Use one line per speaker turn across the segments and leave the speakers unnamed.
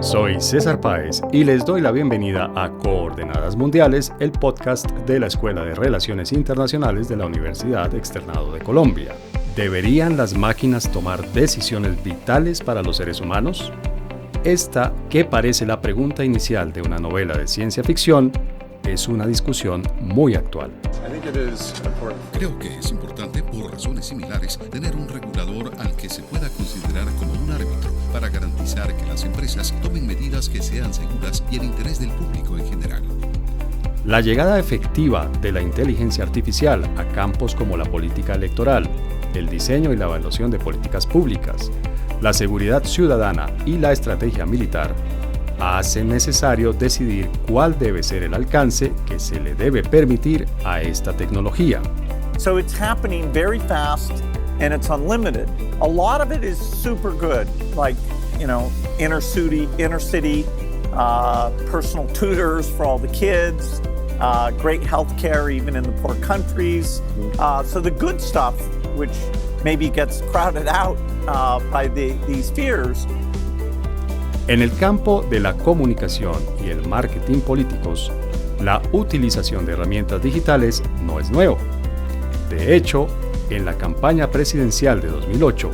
Soy César Páez y les doy la bienvenida a Coordenadas Mundiales, el podcast de la Escuela de Relaciones Internacionales de la Universidad Externado de Colombia. ¿Deberían las máquinas tomar decisiones vitales para los seres humanos? Esta, que parece la pregunta inicial de una novela de ciencia ficción, es una discusión muy actual.
Creo que es importante, por razones similares, tener un regulador al que se pueda considerar como un árbitro para garantizar que las empresas tomen medidas que sean seguras y en interés del público en general.
La llegada efectiva de la inteligencia artificial a campos como la política electoral, el diseño y la evaluación de políticas públicas, la seguridad ciudadana y la estrategia militar hace necesario decidir cuál debe ser el alcance que se le debe permitir a esta tecnología.
So it's happening very fast and it's unlimited. A lot of it is super good, like, inner city, personal tutors for all the kids, great healthcare even in the poor countries. So the good stuff, which maybe gets crowded out by these fears.
En el campo de la comunicación y el marketing políticos, la utilización de herramientas digitales no es nuevo. De hecho, en la campaña presidencial de 2008,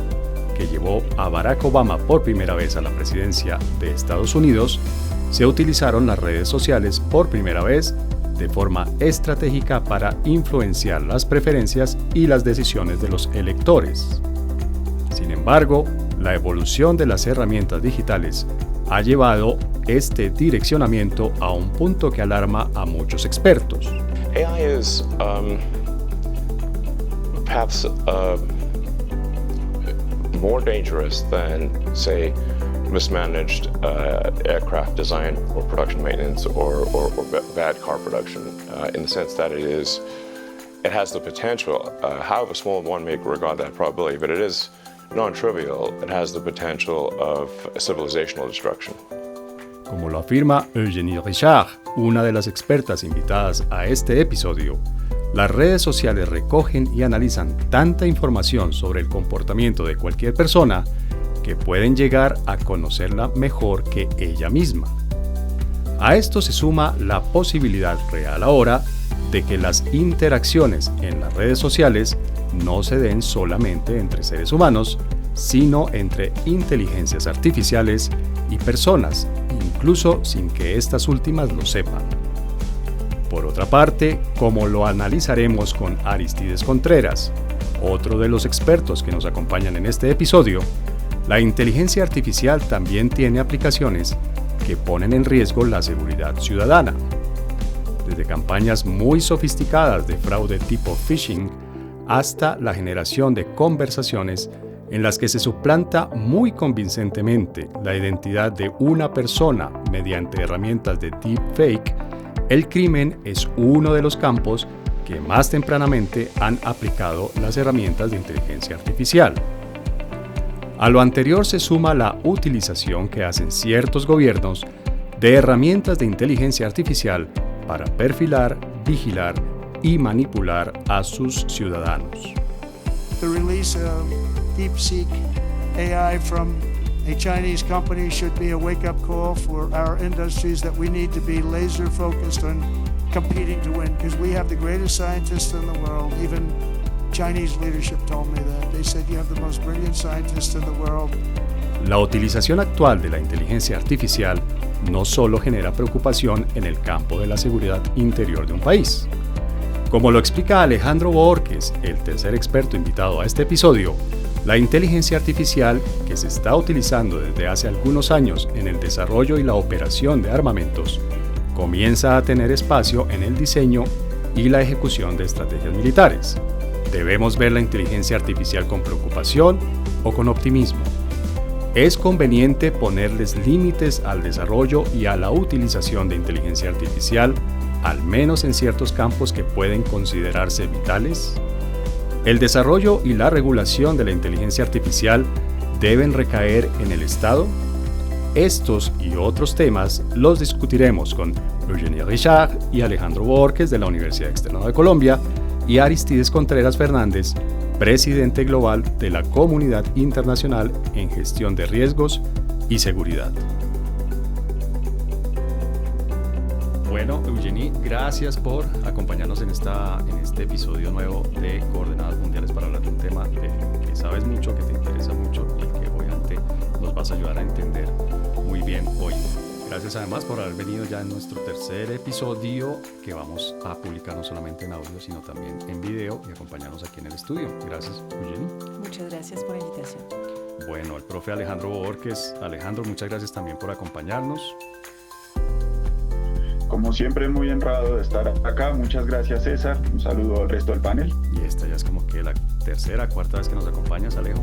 que llevó a Barack Obama por primera vez a la presidencia de Estados Unidos, se utilizaron las redes sociales por primera vez de forma estratégica para influenciar las preferencias y las decisiones de los electores. Sin embargo, la evolución de las herramientas digitales ha llevado este direccionamiento a un punto que alarma a muchos expertos.
AI is perhaps more dangerous than, say, mismanaged aircraft design or production maintenance or bad car production, in the sense that it has the potential, however small one may regard that probability, but it is non-trivial. It has the potential of civilizational destruction.
Como lo afirma Eugénie Richard, una de las expertas invitadas a este episodio, las redes sociales recogen y analizan tanta información sobre el comportamiento de cualquier persona que pueden llegar a conocerla mejor que ella misma. A esto se suma la posibilidad real ahora de que las interacciones en las redes sociales no se den solamente entre seres humanos, sino entre inteligencias artificiales y personas, incluso sin que estas últimas lo sepan. Por otra parte, como lo analizaremos con Aristides Contreras, otro de los expertos que nos acompañan en este episodio, la inteligencia artificial también tiene aplicaciones que ponen en riesgo la seguridad ciudadana. Desde campañas muy sofisticadas de fraude tipo phishing hasta la generación de conversaciones en las que se suplanta muy convincentemente la identidad de una persona mediante herramientas de deepfake, el crimen es uno de los campos que más tempranamente han aplicado las herramientas de inteligencia artificial. A lo anterior se suma la utilización que hacen ciertos gobiernos de herramientas de inteligencia artificial para perfilar, vigilar y manipular a sus ciudadanos.
The release of DeepSeek AI from a Chinese company should be a wake-up call for our industries that we need to be laser focused on competing to win, because we have the greatest scientists in the world. Even Chinese leadership told me that. They said you have the most brilliant scientists in the world.
La utilización actual de la inteligencia artificial no solo genera preocupación en el campo de la seguridad interior de un país. Como lo explica Alejandro Bohórquez, el tercer experto invitado a este episodio, la inteligencia artificial, que se está utilizando desde hace algunos años en el desarrollo y la operación de armamentos, comienza a tener espacio en el diseño y la ejecución de estrategias militares. ¿Debemos ver la inteligencia artificial con preocupación o con optimismo? Es conveniente ponerles límites al desarrollo y a la utilización de inteligencia artificial, al menos en ciertos campos que pueden considerarse vitales. El desarrollo y la regulación de la inteligencia artificial deben recaer en el Estado. Estos y otros temas los discutiremos con Eugénie Richard y Alejandro Bohórquez de la Universidad Externado de Colombia y Aristides Contreras Fernández, presidente global de la Comunidad Internacional en Gestión de Riesgos y Seguridad. Bueno, Eugenie, gracias por acompañarnos en este episodio nuevo de Coordenadas Mundiales para hablar de un tema que sabes mucho, que te interesa mucho y que obviamente nos vas a ayudar a entender muy bien hoy. Gracias además por haber venido ya en nuestro tercer episodio que vamos a publicar no solamente en audio sino también en video y acompañarnos aquí en el estudio. Gracias, Eugenie.
Muchas gracias por la invitación.
Bueno, el profe Alejandro Borges. Alejandro, muchas gracias también por acompañarnos.
Como siempre, muy honrado de estar acá. Muchas gracias, César. Un saludo al resto del panel.
Y esta ya es como que la tercera, cuarta vez que nos acompañas, Alejo.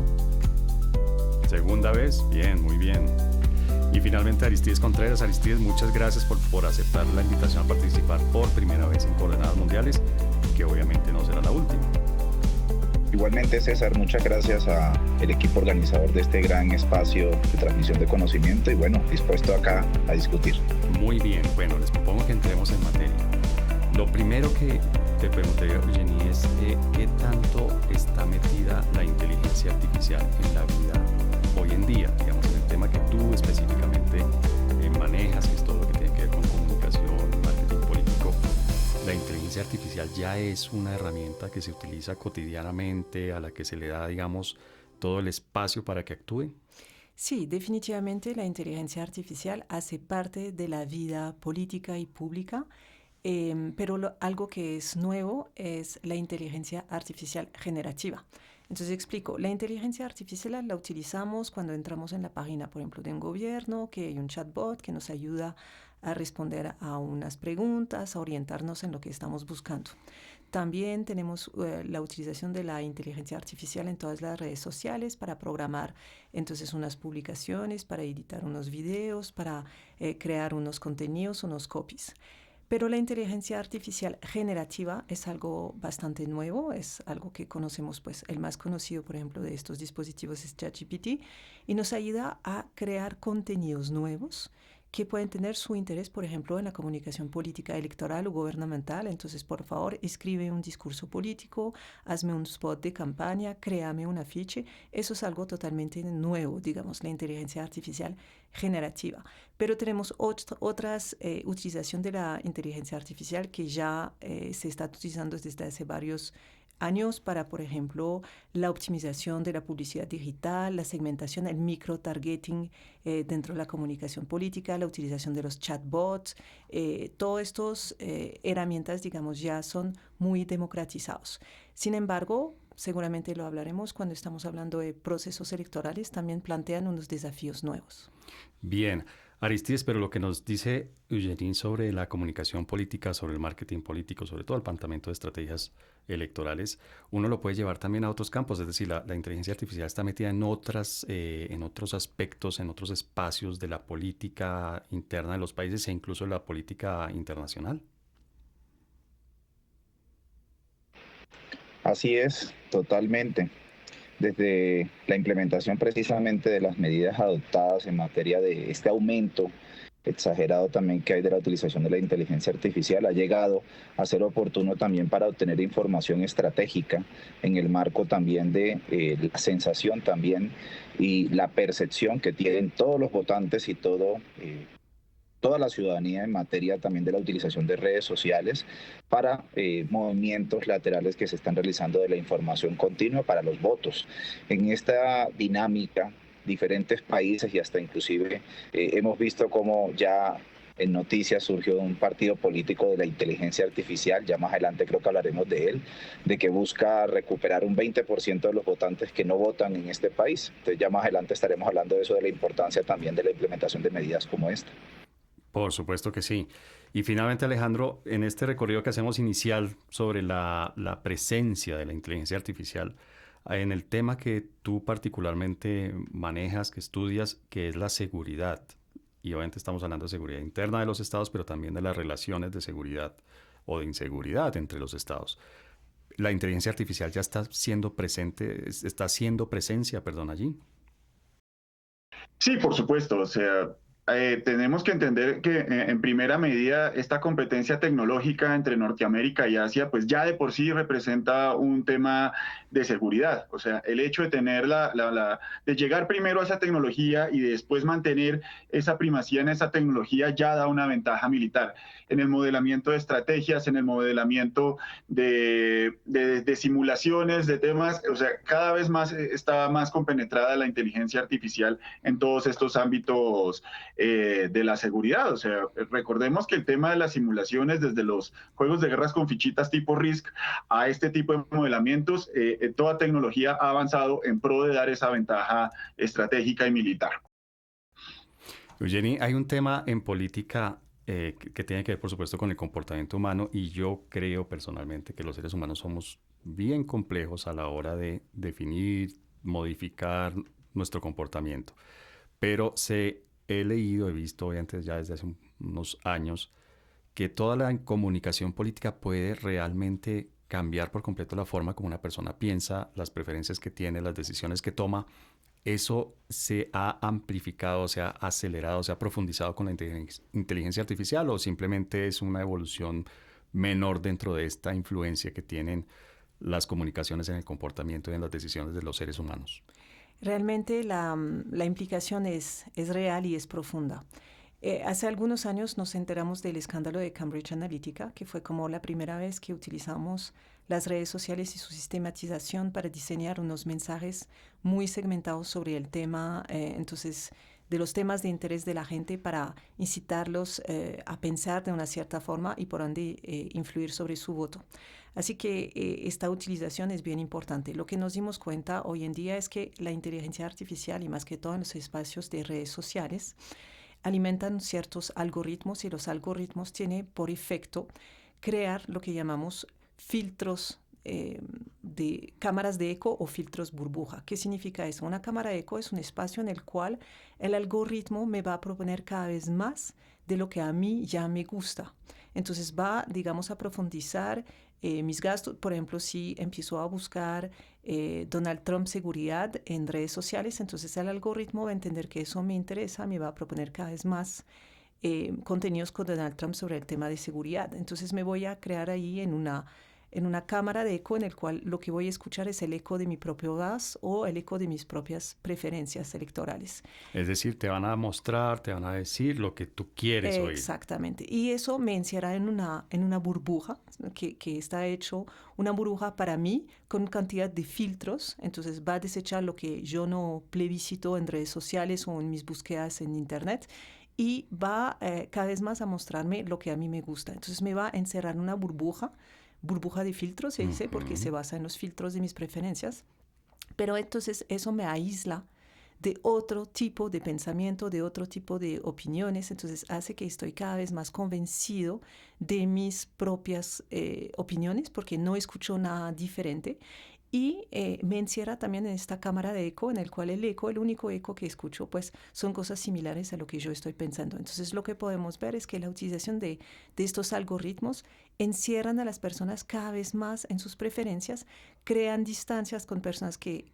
Segunda vez, bien, muy bien. Y finalmente Aristides Contreras. Aristides, muchas gracias por aceptar la invitación a participar por primera vez en Coordenadas Mundiales, que obviamente no será la última.
Igualmente, César, muchas gracias al equipo organizador de este gran espacio de transmisión de conocimiento y bueno, dispuesto acá a discutir.
Muy bien, bueno, les propongo que entremos en materia. Lo primero que te preguntaría, Eugenie, es ¿qué tanto está metida la inteligencia artificial en la vida hoy en día? Digamos, en el tema que tú específicamente manejas, que es todo lo que tiene que ver con comunicación, marketing político. La inteligencia artificial ya es una herramienta que se utiliza cotidianamente, a la que se le da, digamos, todo el espacio para que actúe.
Sí, definitivamente la inteligencia artificial hace parte de la vida política y pública, pero algo que es nuevo es la inteligencia artificial generativa. Entonces explico, la inteligencia artificial la utilizamos cuando entramos en la página, por ejemplo, de un gobierno, que hay un chatbot que nos ayuda a responder a unas preguntas, a orientarnos en lo que estamos buscando. También tenemos la utilización de la inteligencia artificial en todas las redes sociales para programar entonces unas publicaciones, para editar unos videos, para crear unos contenidos, unos copies. Pero la inteligencia artificial generativa es algo bastante nuevo, es algo que conocemos, pues el más conocido, por ejemplo, de estos dispositivos es ChatGPT, y nos ayuda a crear contenidos nuevos que pueden tener su interés, por ejemplo, en la comunicación política electoral o gubernamental. Entonces, por favor, escribe un discurso político, hazme un spot de campaña, créame un afiche. Eso es algo totalmente nuevo, digamos, la inteligencia artificial generativa. Pero tenemos otras utilización de la inteligencia artificial que ya se está utilizando desde hace varios años para, por ejemplo, la optimización de la publicidad digital, la segmentación, el micro-targeting dentro de la comunicación política, la utilización de los chatbots. Todas estas herramientas, digamos, ya son muy democratizados. Sin embargo, seguramente lo hablaremos cuando estamos hablando de procesos electorales, también plantean unos desafíos nuevos.
Bien, Aristides, pero lo que nos dice Eugenie sobre la comunicación política, sobre el marketing político, sobre todo el planteamiento de estrategias electorales, uno lo puede llevar también a otros campos, es decir, la inteligencia artificial está metida en otros aspectos, en otros espacios de la política interna de los países e incluso de la política internacional.
Así es, totalmente. Desde la implementación precisamente de las medidas adoptadas en materia de este aumento exagerado también que hay de la utilización de la inteligencia artificial, ha llegado a ser oportuno también para obtener información estratégica en el marco también de la sensación también y la percepción que tienen todos los votantes y toda la ciudadanía en materia también de la utilización de redes sociales para movimientos laterales que se están realizando de la información continua para los votos. En esta dinámica, diferentes países y hasta inclusive hemos visto cómo ya en noticias surgió un partido político de la inteligencia artificial, ya más adelante creo que hablaremos de él, de que busca recuperar un 20% de los votantes que no votan en este país. Entonces ya más adelante estaremos hablando de eso, de la importancia también de la implementación de medidas como esta.
Por supuesto que sí. Y finalmente, Alejandro, en este recorrido que hacemos inicial sobre la presencia de la inteligencia artificial, en el tema que tú particularmente manejas, que estudias, que es la seguridad. Y obviamente estamos hablando de seguridad interna de los estados, pero también de las relaciones de seguridad o de inseguridad entre los estados. La inteligencia artificial ya está siendo presencia allí.
Sí, por supuesto. O sea, tenemos que entender que en primera medida esta competencia tecnológica entre Norteamérica y Asia pues ya de por sí representa un tema de seguridad. O sea, el hecho de tener de llegar primero a esa tecnología y después mantener esa primacía en esa tecnología ya da una ventaja militar en el modelamiento de estrategias, en el modelamiento de simulaciones, de temas. O sea, cada vez más está más compenetrada la inteligencia artificial en todos estos ámbitos de la seguridad. O sea, recordemos que el tema de las simulaciones, desde los juegos de guerras con fichitas tipo Risk a este tipo de modelamientos, toda tecnología ha avanzado en pro de dar esa ventaja estratégica y militar.
Eugeni, hay un tema en política que tiene que ver, por supuesto, con el comportamiento humano, y yo creo personalmente que los seres humanos somos bien complejos a la hora de definir, modificar nuestro comportamiento. Pero he leído, he visto obviamente ya desde hace unos años que toda la comunicación política puede realmente cambiar por completo la forma como una persona piensa, las preferencias que tiene, las decisiones que toma. ¿Eso se ha amplificado, se ha acelerado, se ha profundizado con la inteligencia artificial, o simplemente es una evolución menor dentro de esta influencia que tienen las comunicaciones en el comportamiento y en las decisiones de los seres humanos?
Realmente la implicación es real y es profunda. Hace algunos años nos enteramos del escándalo de Cambridge Analytica, que fue como la primera vez que utilizamos las redes sociales y su sistematización para diseñar unos mensajes muy segmentados sobre el tema, entonces, de los temas de interés de la gente, para incitarlos a pensar de una cierta forma y por ende influir sobre su voto. Así que esta utilización es bien importante. Lo que nos dimos cuenta hoy en día es que la inteligencia artificial, y más que todo en los espacios de redes sociales, alimentan ciertos algoritmos, y los algoritmos tienen por efecto crear lo que llamamos filtros de cámaras de eco o filtros burbuja. ¿Qué significa eso? Una cámara de eco es un espacio en el cual el algoritmo me va a proponer cada vez más de lo que a mí ya me gusta. Entonces va, digamos, a profundizar mis gastos. Por ejemplo, si empiezo a buscar Donald Trump seguridad en redes sociales, entonces el algoritmo va a entender que eso me interesa, me va a proponer cada vez más contenidos con Donald Trump sobre el tema de seguridad. Entonces me voy a crear ahí en una cámara de eco en el cual lo que voy a escuchar es el eco de mi propio voz o el eco de mis propias preferencias electorales.
Es decir, te van a mostrar, te van a decir lo que tú quieres oír.
Exactamente. Y eso me encierra en una burbuja, que está hecho una burbuja para mí con cantidad de filtros. Entonces va a desechar lo que yo no plebiscito en redes sociales o en mis búsquedas en internet, y va cada vez más a mostrarme lo que a mí me gusta. Entonces me va a encerrar en una burbuja de filtros, se dice, porque se basa en los filtros de mis preferencias. Pero entonces eso me aísla de otro tipo de pensamiento, de otro tipo de opiniones. Entonces hace que estoy cada vez más convencido de mis propias opiniones, porque no escucho nada diferente. Y me encierra también en esta cámara de eco, en el cual el único eco que escucho, pues son cosas similares a lo que yo estoy pensando. Entonces lo que podemos ver es que la utilización de estos algoritmos encierran a las personas cada vez más en sus preferencias, crean distancias con personas que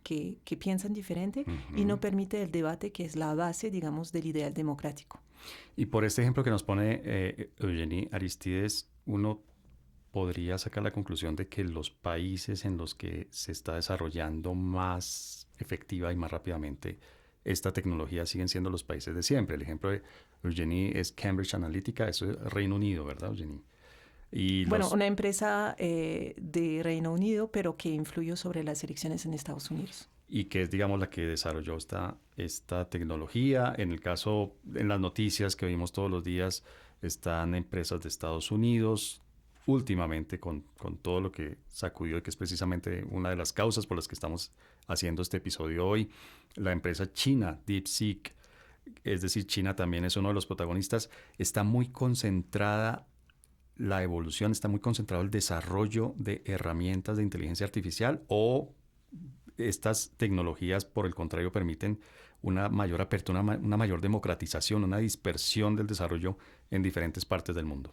piensan diferente, y no permite el debate, que es la base, digamos, del ideal democrático.
Y por este ejemplo que nos pone Eugeni Aristides, uno podría sacar la conclusión de que los países en los que se está desarrollando más efectiva y más rápidamente esta tecnología siguen siendo los países de siempre. El ejemplo de Eugeni es Cambridge Analytica, eso es Reino Unido, ¿verdad, Eugeni?
Bueno, una empresa de Reino Unido, pero que influyó sobre las elecciones en Estados Unidos.
Y que es, digamos, la que desarrolló esta tecnología. En las noticias que vimos todos los días, están empresas de Estados Unidos, últimamente con todo lo que sacudió, y que es precisamente una de las causas por las que estamos haciendo este episodio hoy. La empresa china, DeepSeek, es decir, China también es uno de los protagonistas. Está muy concentrada la evolución, está muy concentrado el desarrollo de herramientas de inteligencia artificial, o estas tecnologías, por el contrario, permiten una mayor apertura, una mayor democratización, una dispersión del desarrollo en diferentes partes del mundo.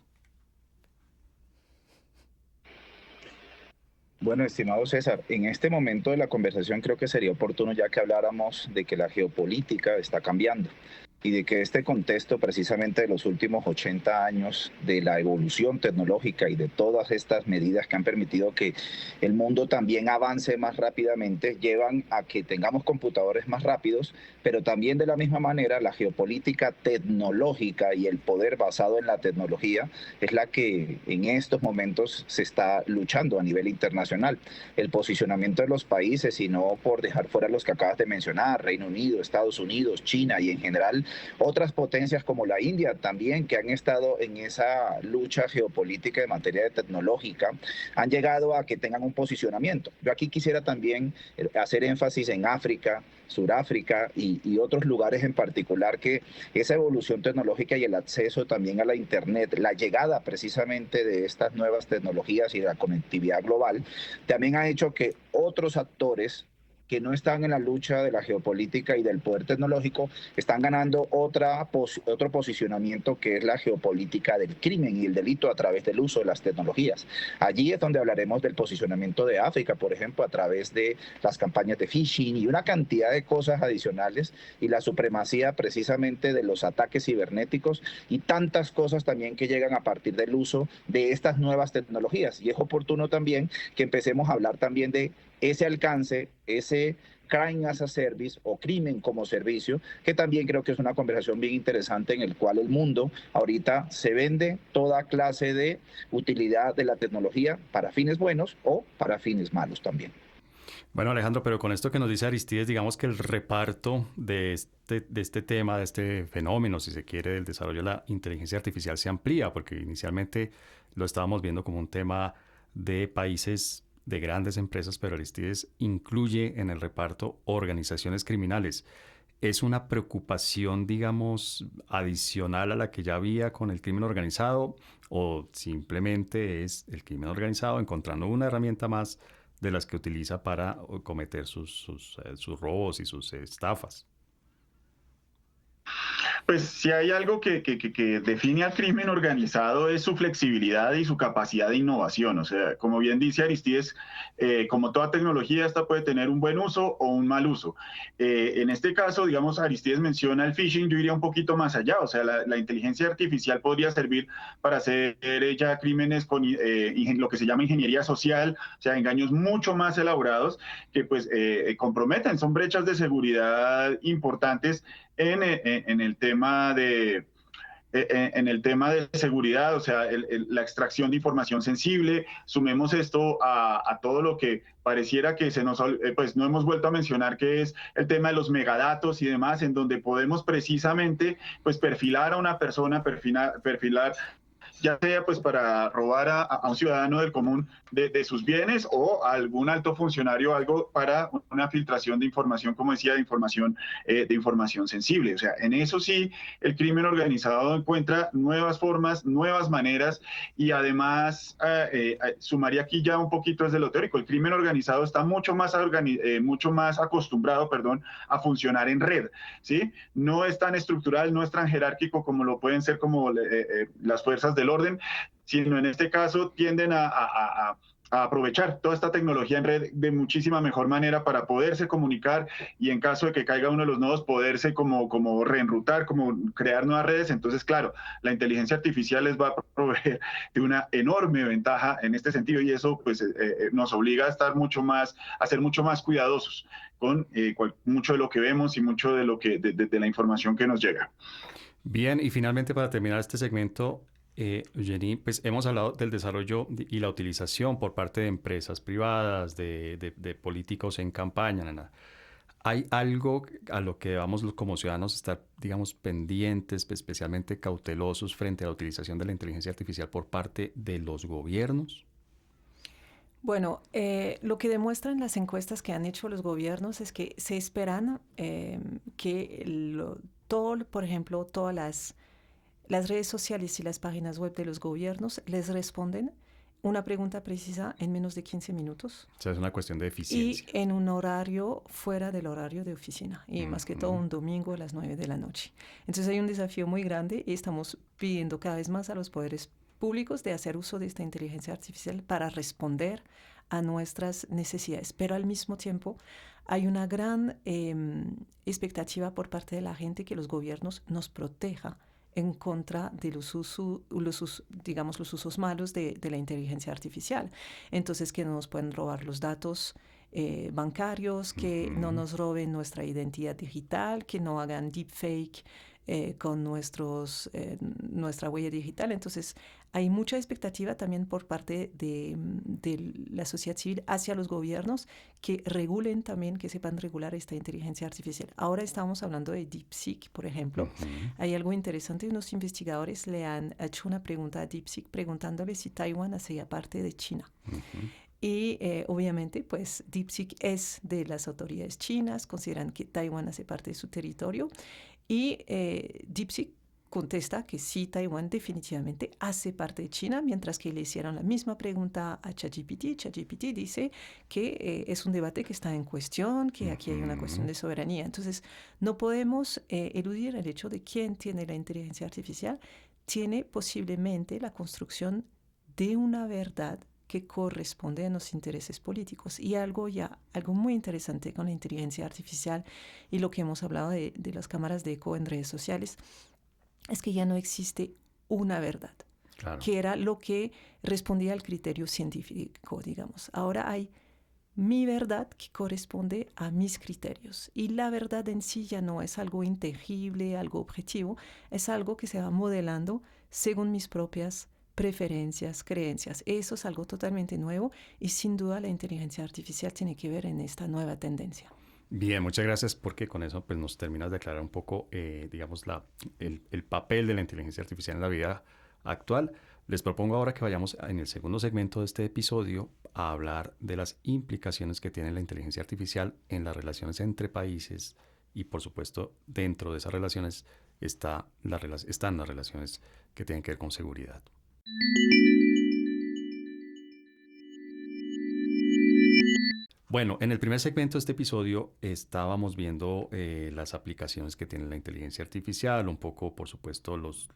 Bueno, estimado César, en este momento de la conversación creo que sería oportuno ya que habláramos de que la geopolítica está cambiando. y de que este contexto precisamente de los últimos 80 años de la evolución tecnológica y de todas estas medidas que han permitido que el mundo también avance más rápidamente llevan a que tengamos computadores más rápidos, pero también de la misma manera la geopolítica tecnológica y el poder basado en la tecnología es la que en estos momentos se está luchando a nivel internacional. El posicionamiento de los países, y no por dejar fuera los que acabas de mencionar, Reino Unido, Estados Unidos, China y en general otras potencias como la India también, que han estado en esa lucha geopolítica en materia de tecnológica, han llegado a que tengan un posicionamiento. Yo aquí quisiera también hacer énfasis en África, Suráfrica y otros lugares en particular, que esa evolución tecnológica y el acceso también a la Internet, la llegada precisamente de estas nuevas tecnologías y la conectividad global, también ha hecho que otros actores que no están en la lucha de la geopolítica y del poder tecnológico, están ganando otro posicionamiento, que es la geopolítica del crimen y el delito a través del uso de las tecnologías. Allí es donde hablaremos del posicionamiento de África, por ejemplo, a través de las campañas de phishing y una cantidad de cosas adicionales, y la supremacía precisamente de los ataques cibernéticos y tantas cosas también que llegan a partir del uso de estas nuevas tecnologías. Y es oportuno también que empecemos a hablar también de ese alcance, ese crime as a service o crimen como servicio, que también creo que es una conversación bien interesante en el cual el mundo ahorita se vende toda clase de utilidad de la tecnología para fines buenos o para fines malos también.
Bueno, Alejandro, pero con esto que nos dice Aristides, digamos que el reparto de este tema, de este fenómeno, si se quiere, del desarrollo de la inteligencia artificial se amplía, porque inicialmente lo estábamos viendo como un tema de países, de grandes empresas, pero Aristides incluye en el reparto organizaciones criminales. ¿Es una preocupación, digamos, adicional a la que ya había con el crimen organizado, o simplemente es el crimen organizado encontrando una herramienta más de las que utiliza para cometer sus robos y sus estafas?
Pues si hay algo que define al crimen organizado es su flexibilidad y su capacidad de innovación. O sea, como bien dice Aristides, como toda tecnología, esta puede tener un buen uso o un mal uso. En este caso, digamos, Aristides menciona el phishing, yo iría un poquito más allá. O sea, la inteligencia artificial podría servir para hacer ya crímenes con lo que se llama ingeniería social, o sea, engaños mucho más elaborados que pues comprometen, son brechas de seguridad importantes en el tema de seguridad, o sea, la extracción de información sensible. Sumemos esto a todo lo que pareciera que pues no hemos vuelto a mencionar, que es el tema de los megadatos y demás, en donde podemos precisamente pues perfilar a una persona, perfilar ya sea pues para robar a un ciudadano del común de sus bienes, o a algún alto funcionario, algo para una filtración de información, como decía, de información sensible. O sea, en eso sí, el crimen organizado encuentra nuevas formas, nuevas maneras, y además sumaría aquí ya un poquito desde lo teórico. El crimen organizado está mucho más acostumbrado, a funcionar en red, ¿sí? No es tan estructural, no es tan jerárquico como lo pueden ser como las fuerzas del orden, sino en este caso tienden a aprovechar toda esta tecnología en red de muchísima mejor manera para poderse comunicar, y en caso de que caiga uno de los nodos, poderse como reenrutar, como crear nuevas redes. Entonces, claro, la inteligencia artificial les va a proveer de una enorme ventaja en este sentido, y eso pues nos obliga a estar a ser mucho más cuidadosos con mucho de lo que vemos y mucho de de la información que nos llega.
Bien, y finalmente, para terminar este segmento, Eugenie, pues hemos hablado del desarrollo y la utilización por parte de empresas privadas, de políticos en campaña, Nana. ¿Hay algo a lo que debamos como ciudadanos estar, digamos, pendientes, especialmente cautelosos frente a la utilización de la inteligencia artificial por parte de los gobiernos?
Bueno, lo que demuestran las encuestas que han hecho los gobiernos es que se esperan que por ejemplo, todas las redes sociales y las páginas web de los gobiernos les responden una pregunta precisa en menos de 15 minutos.
O sea, es una cuestión de eficiencia.
Y en un horario fuera del horario de oficina, y más que todo un domingo a las 9 de la noche. Entonces hay un desafío muy grande, y estamos pidiendo cada vez más a los poderes públicos de hacer uso de esta inteligencia artificial para responder a nuestras necesidades. Pero al mismo tiempo hay una gran expectativa por parte de la gente que los gobiernos nos protejan en contra de los usos malos de la inteligencia artificial. Entonces, que no nos pueden robar los datos bancarios, que no nos roben nuestra identidad digital, que no hagan deepfake con nuestra huella digital. Entonces, hay mucha expectativa también por parte de la sociedad civil hacia los gobiernos que regulen también, que sepan regular esta inteligencia artificial. Ahora estamos hablando de DeepSeek, por ejemplo. Hay algo interesante, unos investigadores le han hecho una pregunta a DeepSeek preguntándole si Taiwán hacía parte de China. Y obviamente, pues DeepSeek es de las autoridades chinas, consideran que Taiwán hace parte de su territorio. Y DeepSeek contesta que sí, Taiwán definitivamente hace parte de China, mientras que le hicieron la misma pregunta a ChatGPT. ChatGPT dice que es un debate que está en cuestión, que aquí hay una cuestión de soberanía. Entonces, no podemos eludir el hecho de quién tiene la inteligencia artificial. Tiene posiblemente la construcción de una verdad que corresponde a los intereses políticos. Y algo muy interesante con la inteligencia artificial y lo que hemos hablado de las cámaras de eco en redes sociales es que ya no existe una verdad, que era lo que respondía al criterio científico, digamos. Ahora hay mi verdad que corresponde a mis criterios. Y la verdad en sí ya no es algo intangible, algo objetivo, es algo que se va modelando según mis propias preferencias, creencias. Eso es algo totalmente nuevo y sin duda la inteligencia artificial tiene que ver en esta nueva tendencia.
Bien, muchas gracias porque con eso pues, nos terminas de aclarar un poco, digamos, el papel de la inteligencia artificial en la vida actual. Les propongo ahora que vayamos en el segundo segmento de este episodio a hablar de las implicaciones que tiene la inteligencia artificial en las relaciones entre países y, por supuesto, dentro de esas relaciones están las relaciones que tienen que ver con seguridad. Bueno, en el primer segmento de este episodio estábamos viendo las aplicaciones que tiene la inteligencia artificial, un poco, por supuesto, los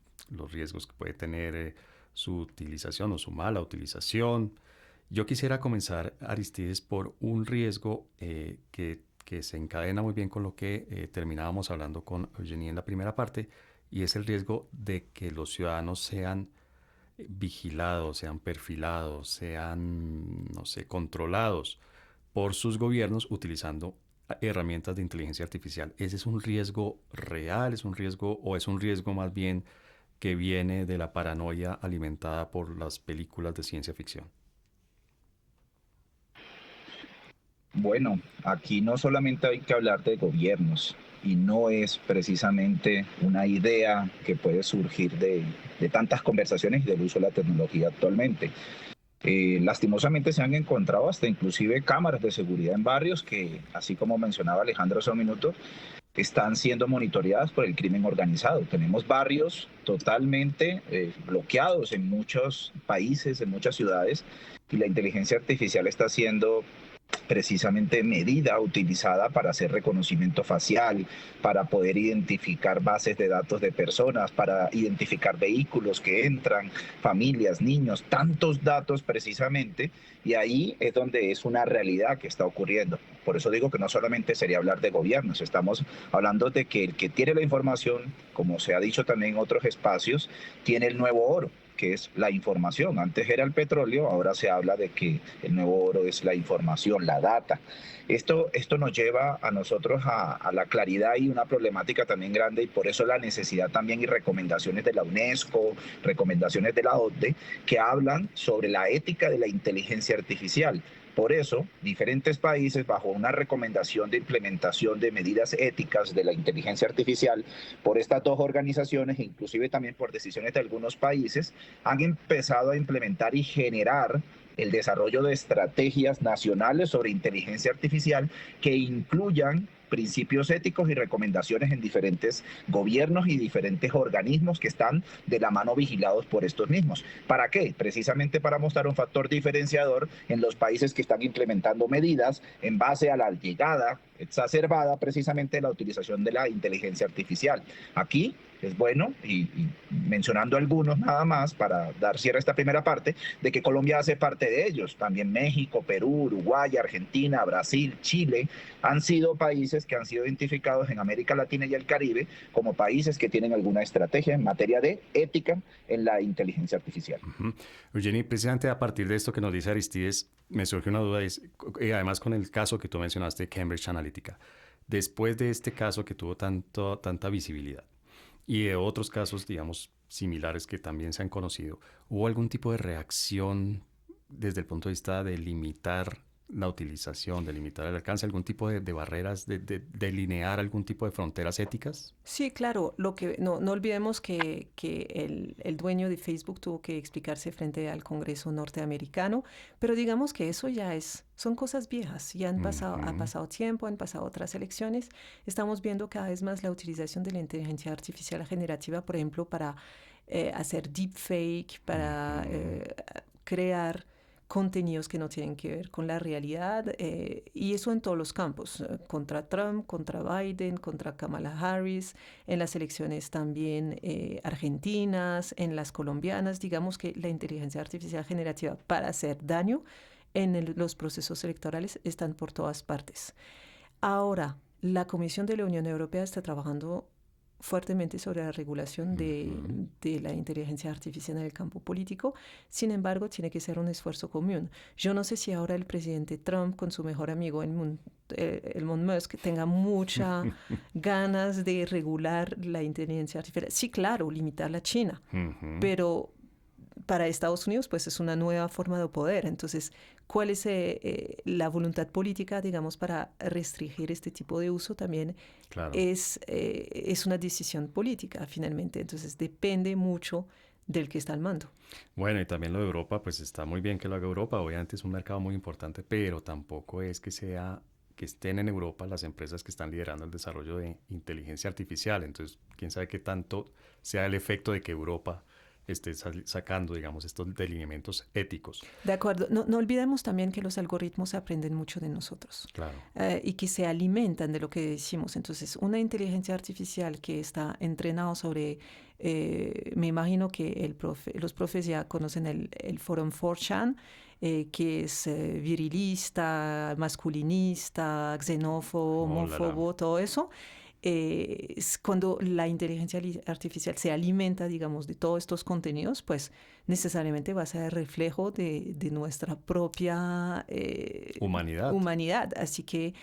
riesgos que puede tener su utilización o su mala utilización. Yo quisiera comenzar, Aristides, por un riesgo que se encadena muy bien con lo que terminábamos hablando con Eugenie en la primera parte, y es el riesgo de que los ciudadanos sean vigilados, sean perfilados, sean, no sé, controlados por sus gobiernos utilizando herramientas de inteligencia artificial. ¿Ese es un riesgo real? ¿Es un riesgo o es un riesgo más bien que viene de la paranoia alimentada por las películas de ciencia ficción?
Bueno, aquí no solamente hay que hablar de gobiernos y no es precisamente una idea que puede surgir de tantas conversaciones y del uso de la tecnología actualmente. Lastimosamente se han encontrado hasta inclusive cámaras de seguridad en barrios que, así como mencionaba Alejandro hace un minuto, están siendo monitoreadas por el crimen organizado. Tenemos barrios totalmente bloqueados en muchos países, en muchas ciudades, y la inteligencia artificial está siendo precisamente medida, utilizada para hacer reconocimiento facial, para poder identificar bases de datos de personas, para identificar vehículos que entran, familias, niños, tantos datos precisamente, y ahí es donde es una realidad que está ocurriendo. Por eso digo que no solamente sería hablar de gobiernos, estamos hablando de que el que tiene la información, como se ha dicho también en otros espacios, tiene el nuevo oro, que es la información. Antes era el petróleo, ahora se habla de que el nuevo oro es la información, la data. Esto nos lleva a nosotros a la claridad y una problemática también grande, y por eso la necesidad también y recomendaciones de la UNESCO, recomendaciones de la OCDE, que hablan sobre la ética de la inteligencia artificial. Por eso, diferentes países, bajo una recomendación de implementación de medidas éticas de la inteligencia artificial, por estas dos organizaciones, inclusive también por decisiones de algunos países, han empezado a implementar y generar el desarrollo de estrategias nacionales sobre inteligencia artificial que incluyan principios éticos y recomendaciones en diferentes gobiernos y diferentes organismos que están de la mano vigilados por estos mismos. ¿Para qué? Precisamente para mostrar un factor diferenciador en los países que están implementando medidas en base a la llegada exacerbada precisamente de la utilización de la inteligencia artificial. Aquí es bueno, y mencionando algunos nada más para dar cierre a esta primera parte, de que Colombia hace parte de ellos. También México, Perú, Uruguay, Argentina, Brasil, Chile han sido países que han sido identificados en América Latina y el Caribe como países que tienen alguna estrategia en materia de ética en la inteligencia artificial.
Eugeni, precisamente a partir de esto que nos dice Aristides, me surge una duda, además con el caso que tú mencionaste, Cambridge Analytica. Después de este caso que tuvo tanta visibilidad, y de otros casos, digamos, similares que también se han conocido, ¿hubo algún tipo de reacción desde el punto de vista de limitar la utilización, de limitar el alcance, algún tipo de barreras, de delinear algún tipo de fronteras éticas?
Sí, claro. No olvidemos que el dueño de Facebook tuvo que explicarse frente al Congreso norteamericano, pero digamos que eso son cosas viejas. Ya ha pasado tiempo, han pasado otras elecciones. Estamos viendo cada vez más la utilización de la inteligencia artificial generativa, por ejemplo, para hacer deepfake, para crear contenidos que no tienen que ver con la realidad, y eso en todos los campos, contra Trump, contra Biden, contra Kamala Harris, en las elecciones también argentinas, en las colombianas. Digamos que la inteligencia artificial generativa para hacer daño en los procesos electorales están por todas partes. Ahora, la Comisión de la Unión Europea está trabajando fuertemente sobre la regulación de la inteligencia artificial en el campo político. Sin embargo, tiene que ser un esfuerzo común. Yo no sé si ahora el presidente Trump con su mejor amigo Elon Musk tenga muchas ganas de regular la inteligencia artificial. Sí, claro, limitar la China, pero para Estados Unidos pues es una nueva forma de poder. Entonces, ¿cuál es la voluntad política, digamos, para restringir este tipo de uso? También claro. Es una decisión política finalmente. Entonces, depende mucho del que está al mando.
Bueno, y también lo de Europa, pues está muy bien que lo haga Europa. Obviamente es un mercado muy importante, pero tampoco es que estén en Europa las empresas que están liderando el desarrollo de inteligencia artificial. Entonces, quién sabe qué tanto sea el efecto de que Europa esté sacando, digamos, estos delineamientos éticos.
De acuerdo. No olvidemos también que los algoritmos aprenden mucho de nosotros.
Claro.
Y que se alimentan de lo que decimos. Entonces, una inteligencia artificial que está entrenada sobre... me imagino que los profes ya conocen el forum 4chan, que es virilista, masculinista, xenófobo, homófobo, todo eso. Cuando la inteligencia artificial se alimenta, digamos, de todos estos contenidos, pues necesariamente va a ser reflejo de nuestra propia humanidad. Así que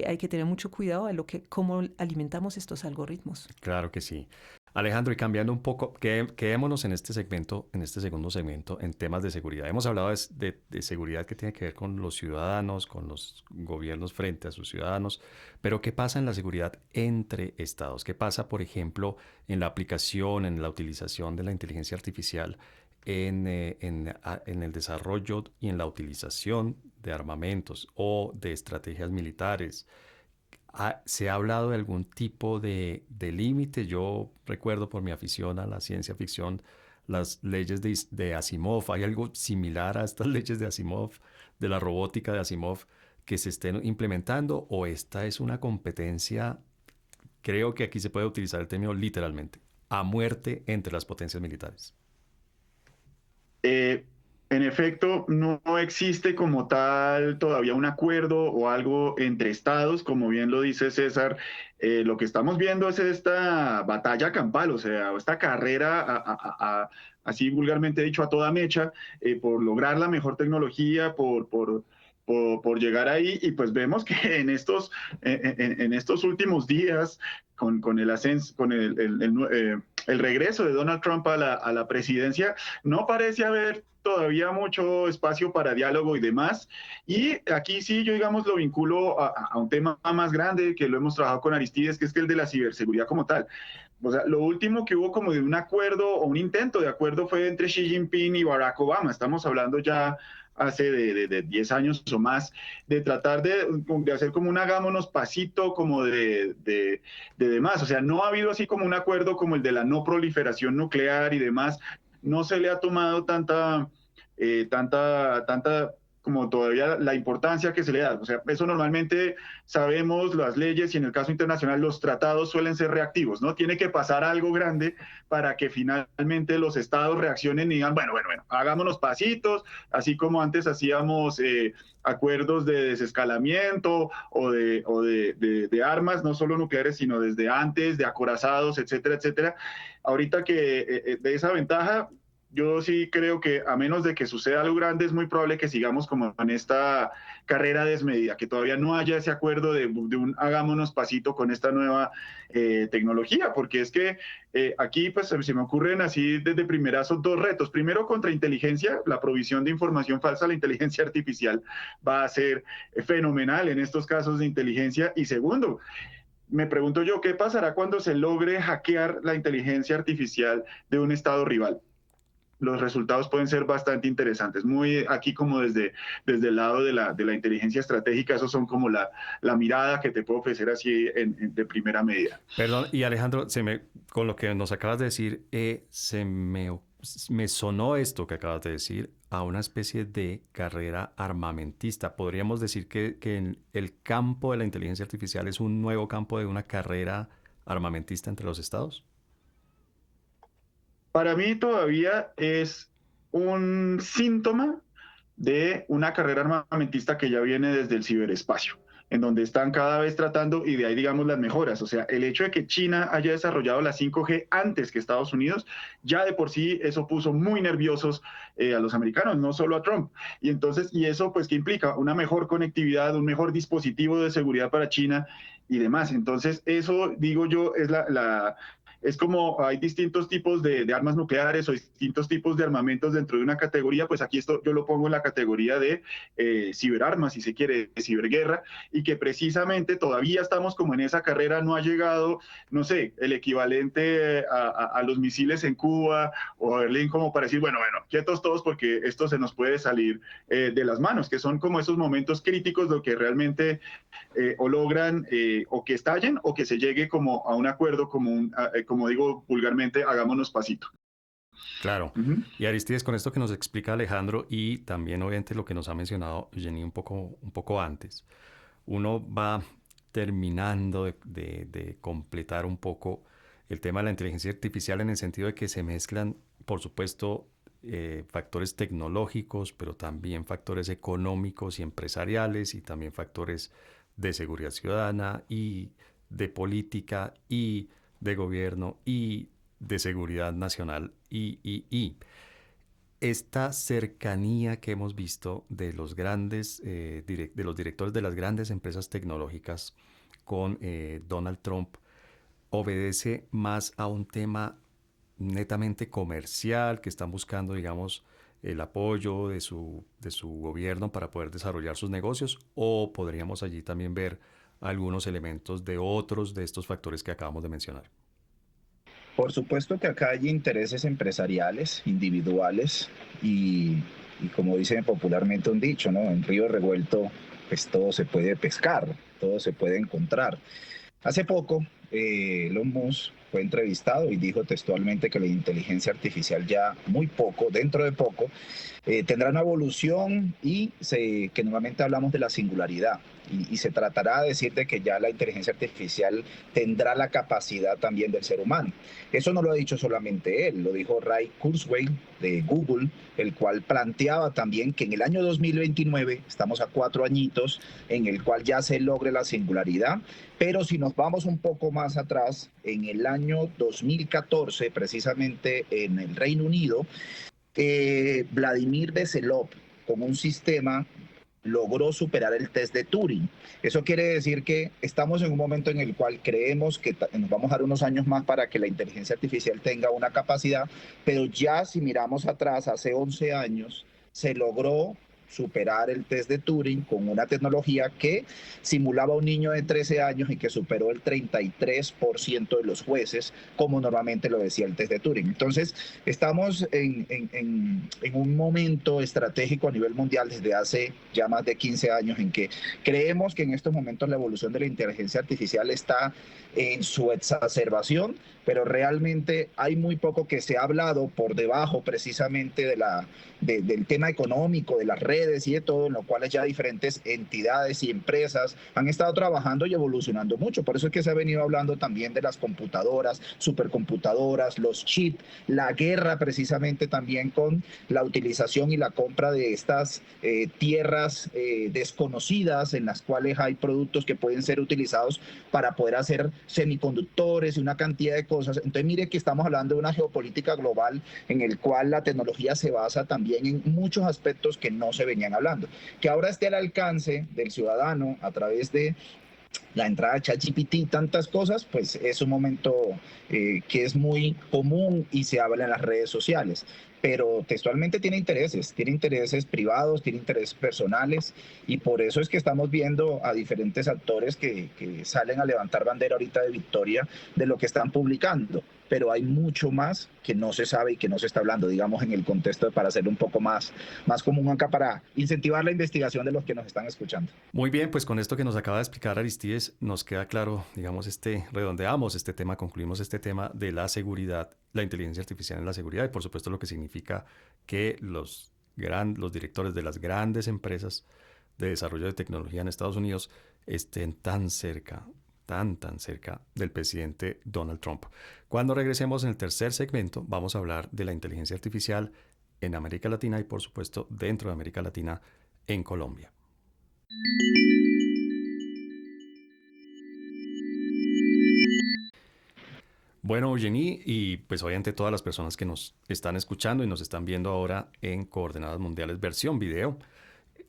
hay que tener mucho cuidado de cómo alimentamos estos algoritmos.
Claro que sí. Alejandro, y cambiando un poco, quedémonos en este segundo segmento, en temas de seguridad. Hemos hablado de seguridad que tiene que ver con los ciudadanos, con los gobiernos frente a sus ciudadanos, pero ¿qué pasa en la seguridad entre estados? ¿Qué pasa, por ejemplo, en la aplicación, en la utilización de la inteligencia artificial en el desarrollo y en la utilización de armamentos o de estrategias militares? ¿Se ha hablado de algún tipo de límite? Yo recuerdo por mi afición a la ciencia ficción las leyes de Asimov. ¿Hay algo similar a estas leyes de Asimov, de la robótica de Asimov, que se estén implementando? ¿O esta es una competencia, creo que aquí se puede utilizar el término literalmente, a muerte entre las potencias militares?
En efecto, no existe como tal todavía un acuerdo o algo entre estados, como bien lo dice César. Lo que estamos viendo es esta batalla campal, o sea, esta carrera, así vulgarmente dicho, a toda mecha, por lograr la mejor tecnología, por llegar ahí. Y pues vemos que en estos últimos días, con el ascenso, con el regreso de Donald Trump a la presidencia, no parece haber todavía mucho espacio para diálogo y demás. Y aquí sí, yo digamos lo vinculo a un tema más grande que lo hemos trabajado con Aristides, que es el de la ciberseguridad como tal. O sea, lo último que hubo como de un acuerdo o un intento de acuerdo fue entre Xi Jinping y Barack Obama. Estamos hablando ya hace de 10 años o más, de tratar de hacer como un hagámonos pasito como de demás. O sea, no ha habido así como un acuerdo como el de la no proliferación nuclear y demás. No se le ha tomado tanta como todavía la importancia que se le da. O sea, eso normalmente sabemos, las leyes y en el caso internacional los tratados suelen ser reactivos, ¿no? Tiene que pasar algo grande para que finalmente los estados reaccionen y digan, bueno, hagámonos pasitos, así como antes hacíamos acuerdos de desescalamiento o de armas, no solo nucleares, sino desde antes, de acorazados, etcétera, etcétera. Ahorita que de esa ventaja, yo sí creo que a menos de que suceda algo grande, es muy probable que sigamos como en esta carrera desmedida, que todavía no haya ese acuerdo de un hagámonos pasito con esta nueva tecnología, porque es que aquí pues se me ocurren así desde primerazo dos retos. Primero, contrainteligencia, la provisión de información falsa a la inteligencia artificial va a ser fenomenal en estos casos de inteligencia. Y segundo, me pregunto yo, ¿qué pasará cuando se logre hackear la inteligencia artificial de un estado rival? Los resultados pueden ser bastante interesantes. Muy aquí como desde el lado de la inteligencia estratégica, esos son como la mirada que te puedo ofrecer así de primera medida.
Perdón, y Alejandro, con lo que nos acabas de decir, me sonó esto que acabas de decir a una especie de carrera armamentista. ¿Podríamos decir que el campo de la inteligencia artificial es un nuevo campo de una carrera armamentista entre los estados?
Para mí todavía es un síntoma de una carrera armamentista que ya viene desde el ciberespacio, en donde están cada vez tratando, y de ahí digamos las mejoras. O sea, el hecho de que China haya desarrollado la 5G antes que Estados Unidos, ya de por sí eso puso muy nerviosos a los americanos, no solo a Trump. Y entonces, y eso pues que implica una mejor conectividad, un mejor dispositivo de seguridad para China y demás. Entonces, eso digo yo es como hay distintos tipos de armas nucleares o distintos tipos de armamentos dentro de una categoría, pues aquí esto yo lo pongo en la categoría de ciberarmas, si se quiere, de ciberguerra, y que precisamente todavía estamos como en esa carrera, no ha llegado, no sé, el equivalente a los misiles en Cuba o a Berlín como para decir, bueno, quietos todos porque esto se nos puede salir de las manos, que son como esos momentos críticos lo que realmente o logran o que estallen o que se llegue como a un acuerdo, como digo vulgarmente, hagámonos pasito.
Claro. Uh-huh. Y Aristides, con esto que nos explica Alejandro y también obviamente lo que nos ha mencionado Jenny un poco antes, uno va terminando de completar un poco el tema de la inteligencia artificial en el sentido de que se mezclan, por supuesto, factores tecnológicos, pero también factores económicos y empresariales y también factores de seguridad ciudadana y de política y de gobierno y de seguridad nacional y esta cercanía que hemos visto de los grandes de los directores de las grandes empresas tecnológicas con Donald Trump obedece más a un tema netamente comercial, que están buscando, digamos, el apoyo de su gobierno para poder desarrollar sus negocios, o podríamos allí también ver algunos elementos de otros de estos factores que acabamos de mencionar?
Por supuesto que acá hay intereses empresariales, individuales, y como dicen popularmente un dicho, ¿no? En río revuelto, pues todo se puede pescar, todo se puede encontrar. Hace poco, Elon Musk fue entrevistado y dijo textualmente que la inteligencia artificial ya dentro de poco, tendrá una evolución y que nuevamente hablamos de la singularidad. Y se tratará de decir de que ya la inteligencia artificial tendrá la capacidad también del ser humano. Eso no lo ha dicho solamente él, lo dijo Ray Kurzweil de Google, el cual planteaba también que en el año 2029, estamos a 4 añitos, en el cual ya se logre la singularidad, pero si nos vamos un poco más atrás, en el año 2014, precisamente en el Reino Unido, Vladimir Veselov, con un sistema, logró superar el test de Turing. Eso quiere decir que estamos en un momento en el cual creemos que nos vamos a dar unos años más para que la inteligencia artificial tenga una capacidad, pero ya si miramos atrás, hace 11 años, se logró superar el test de Turing con una tecnología que simulaba a un niño de 13 años y que superó el 33% de los jueces, como normalmente lo decía el test de Turing. Entonces, estamos en un momento estratégico a nivel mundial desde hace ya más de 15 años en que creemos que en estos momentos la evolución de la inteligencia artificial está en su exacerbación, pero realmente hay muy poco que se ha hablado por debajo precisamente del tema económico, de las redes y de todo, en lo cual ya diferentes entidades y empresas han estado trabajando y evolucionando mucho. Por eso es que se ha venido hablando también de las computadoras, supercomputadoras, los chips, la guerra precisamente también con la utilización y la compra de estas tierras desconocidas en las cuales hay productos que pueden ser utilizados para poder hacer semiconductores y una cantidad de cosas. Entonces mire que estamos hablando de una geopolítica global en el cual la tecnología se basa también en muchos aspectos que no se venían hablando. Que ahora esté al alcance del ciudadano a través de la entrada de ChatGPT y tantas cosas, pues es un momento que es muy común y se habla en las redes sociales. Pero textualmente tiene intereses privados, tiene intereses personales, y por eso es que estamos viendo a diferentes actores que salen a levantar bandera ahorita de victoria de lo que están publicando. Pero hay mucho más que no se sabe y que no se está hablando, digamos, en el contexto para hacerlo un poco más común acá, para incentivar la investigación de los que nos están escuchando.
Muy bien, pues con esto que nos acaba de explicar Aristides, nos queda claro, digamos, redondeamos este tema, concluimos este tema de la seguridad, la inteligencia artificial en la seguridad, y por supuesto lo que significa que los directores de las grandes empresas de desarrollo de tecnología en Estados Unidos estén tan cerca del presidente Donald Trump. Cuando regresemos en el tercer segmento, vamos a hablar de la inteligencia artificial en América Latina y, por supuesto, dentro de América Latina, en Colombia. Bueno, Eugenie, y pues obviamente todas las personas que nos están escuchando y nos están viendo ahora en Coordenadas Mundiales versión video,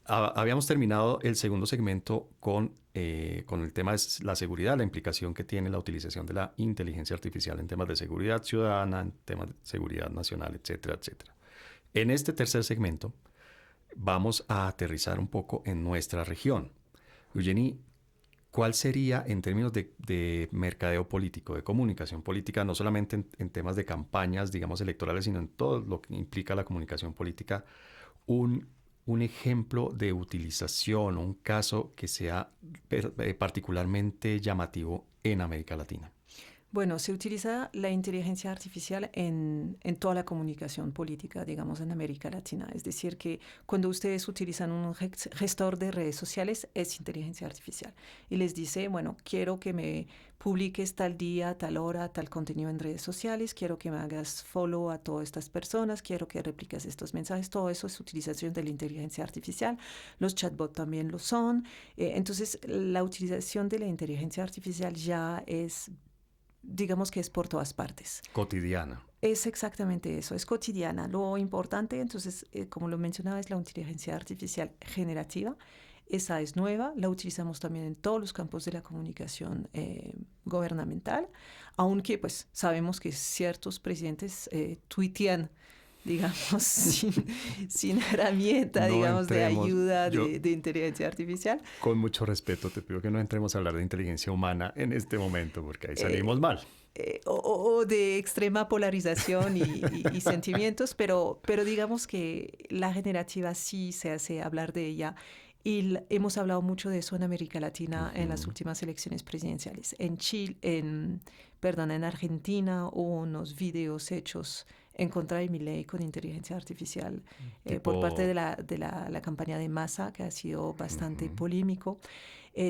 habíamos terminado el segundo segmento con el tema de la seguridad, la implicación que tiene la utilización de la inteligencia artificial en temas de seguridad ciudadana, en temas de seguridad nacional, etcétera, etcétera. En este tercer segmento vamos a aterrizar un poco en nuestra región. Eugenie, ¿cuál sería en términos de mercadeo político, de comunicación política, no solamente en temas de campañas, digamos, electorales, sino en todo lo que implica la comunicación política, un ejemplo de utilización, un caso que sea particularmente llamativo en América Latina?
Bueno, se utiliza la inteligencia artificial en toda la comunicación política, digamos, en América Latina. Es decir, que cuando ustedes utilizan un gestor de redes sociales, es inteligencia artificial. Y les dice, bueno, quiero que me publiques tal día, tal hora, tal contenido en redes sociales, quiero que me hagas follow a todas estas personas, quiero que repliques estos mensajes. Todo eso es utilización de la inteligencia artificial. Los chatbots también lo son. Entonces, la utilización de la inteligencia artificial ya es, digamos que es por todas partes.
Cotidiana.
Es exactamente eso, es cotidiana. Lo importante, entonces, como lo mencionaba, es la inteligencia artificial generativa. Esa es nueva, la utilizamos también en todos los campos de la comunicación gubernamental, aunque pues sabemos que ciertos presidentes tuitean, digamos, sin herramienta,
no
digamos,
entremos,
de ayuda de inteligencia artificial.
Con mucho respeto, te pido que no entremos a hablar de inteligencia humana en este momento, porque ahí salimos mal.
O de extrema polarización y sentimientos, pero digamos que la generativa sí se hace hablar de ella. Y hemos hablado mucho de eso en América Latina en las últimas elecciones presidenciales. En Chile, en Argentina hubo unos videos hechos en contra de Milei con inteligencia artificial por parte de la campaña de Massa, que ha sido bastante polémico.